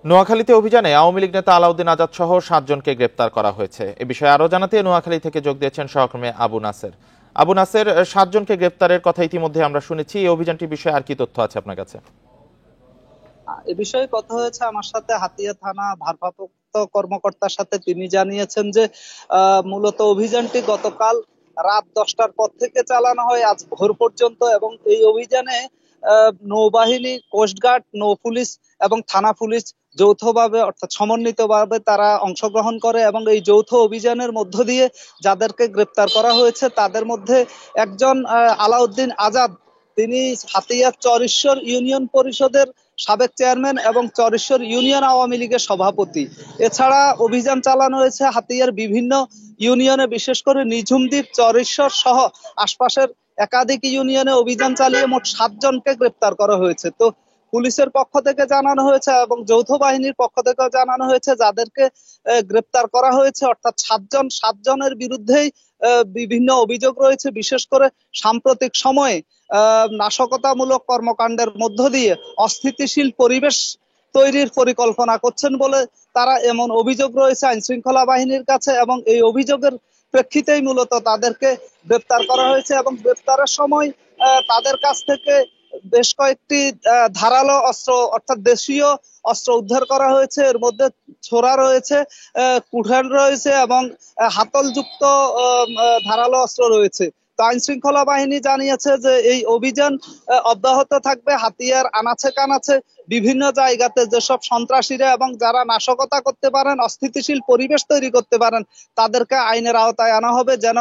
নোয়াখালীতে অভিযানে আওয়ামী লীগ নেতা আলাউদ্দিন আজাদ সহ 7 জনকে গ্রেপ্তার করা হয়েছে। এ বিষয়ে আরো জানাতে নোয়াখালী থেকে যোগ দিয়েছেন সহকর্মী আবু নাসের। আবু নাসের, 7 জনকে গ্রেপ্তারের কথা ইতিমধ্যে আমরা শুনেছি। এই অভিযানটির বিষয়ে আর কি তথ্য আছে আপনার কাছে? এ বিষয়ে কথা হয়েছে আমার সাথে হাতিয়া থানা ভারপ্রাপ্ত কর্মকর্তার সাথে। তিনি জানিয়েছেন যে মূলত অভিযানটি গতকাল রাত 10টার পর থেকে চালানো হয় আজ ভোর পর্যন্ত, এবং এই অভিযানে নৌবাহিনী, কোস্টগার্ড, নৌ পুলিশ এবং থানা পুলিশ যৌথভাবে অর্থাৎ সমন্বিতভাবে তারা অংশগ্রহণ করে, এবং এই যৌথ অভিযানের মধ্য দিয়ে যাদেরকে গ্রেপ্তার করা হয়েছে তাদের মধ্যে একজন আলাউদ্দিন আজাদ। তিনি হাতিয়ার চরেশ্বর ইউনিয়ন পরিষদের সাবেক চেয়ারম্যান এবং চরেশ্বর ইউনিয়ন আওয়ামী লীগের সভাপতি। এছাড়া অভিযান চালানো হয়েছে হাতিয়ার বিভিন্ন ইউনিয়নে, বিশেষ করে নিঝুমদ্বীপ, চরেশ্বর সহ আশপাশের একাধিক ইউনিয়নে অভিযান চালিয়ে মোট 7 জনকে গ্রেপ্তার করা হয়েছে। তো পুলিশের পক্ষ থেকে জানানো হয়েছে এবং যৌথ বাহিনীর পক্ষ থেকে জানানো হয়েছে যাদেরকে গ্রেপ্তার করা হয়েছে অর্থাৎ 7 জনের বিরুদ্ধেই বিভিন্ন অভিযোগ রয়েছে। বিশেষ করে সাম্প্রতিক সময়ে নাশকতামূলক কর্মকাণ্ডের মধ্য দিয়ে অস্থিতিশীল পরিবেশ তৈরির পরিকল্পনা করছেন বলে তারা এমন অভিযোগ রয়েছে আইন শৃঙ্খলা বাহিনীর কাছে, এবং এই অভিযোগের প্রেক্ষিতেই মূলত তাদেরকে গ্রেপ্তার করা হয়েছে। এবং গ্রেপ্তারের সময় তাদের কাছ থেকে বেশ কয়েকটি ধারালো অস্ত্র অর্থাৎ দেশীয় অস্ত্র উদ্ধার করা হয়েছে। এর মধ্যে ছোরা রয়েছে, কুঠার রয়েছে এবং হাতলযুক্ত ধারালো অস্ত্র রয়েছে। তো আইন শৃঙ্খলা বাহিনী জানিয়েছে যে এই অভিযান অব্যাহত থাকবে। হাতিয়ার আনাচে কানাচে বিভিন্ন জায়গাতে যেসব সন্ত্রাসীরা এবং যারা নাশকতা করতে পারেন, অস্থিতিশীল পরিবেশ তৈরি করতে পারেন, তাদেরকে আইনের আওতায় আনা হবে, যেন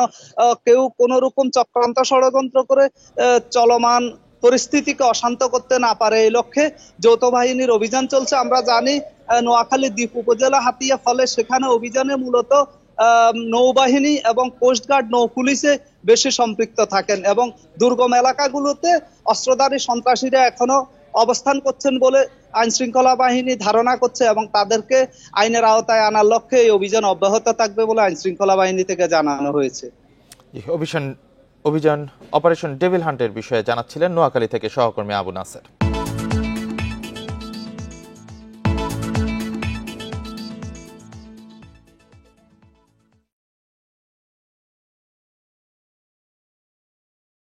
কেউ কোনো রকম চক্রান্ত ষড়যন্ত্র করে চলমান পরিস্থিতিকে অশান্ত করতে না পারে। এই লক্ষ্যে যৌথ বাহিনীর অভিযান চলছে। আমরা জানি নোয়াখালী দ্বীপ উপজেলা হাতিয়া, ফলে সেখানে অভিযানে মূলত নৌবাহিনী এবং কোস্টগার্ড, নৌ পুলিশে বেশি সম্পৃক্ত থাকেন, এবং দুর্গম এলাকাগুলোতে অস্ত্রধারী সন্ত্রাসীরা এখনো অবস্থান করছেন বলে আইন শৃঙ্খলা বাহিনী ধারণা করছে, এবং তাদেরকে আইনের আওতায় আনার লক্ষ্যে এই অভিযান অব্যাহত থাকবে বলে আইন শৃঙ্খলা বাহিনী থেকে জানানো হয়েছে। অভিযান অপারেশন ডেভিল হান্টের বিষয়ে জানাচ্ছিলেন নোয়াখালী থেকে সহকর্মী আবু নাসের।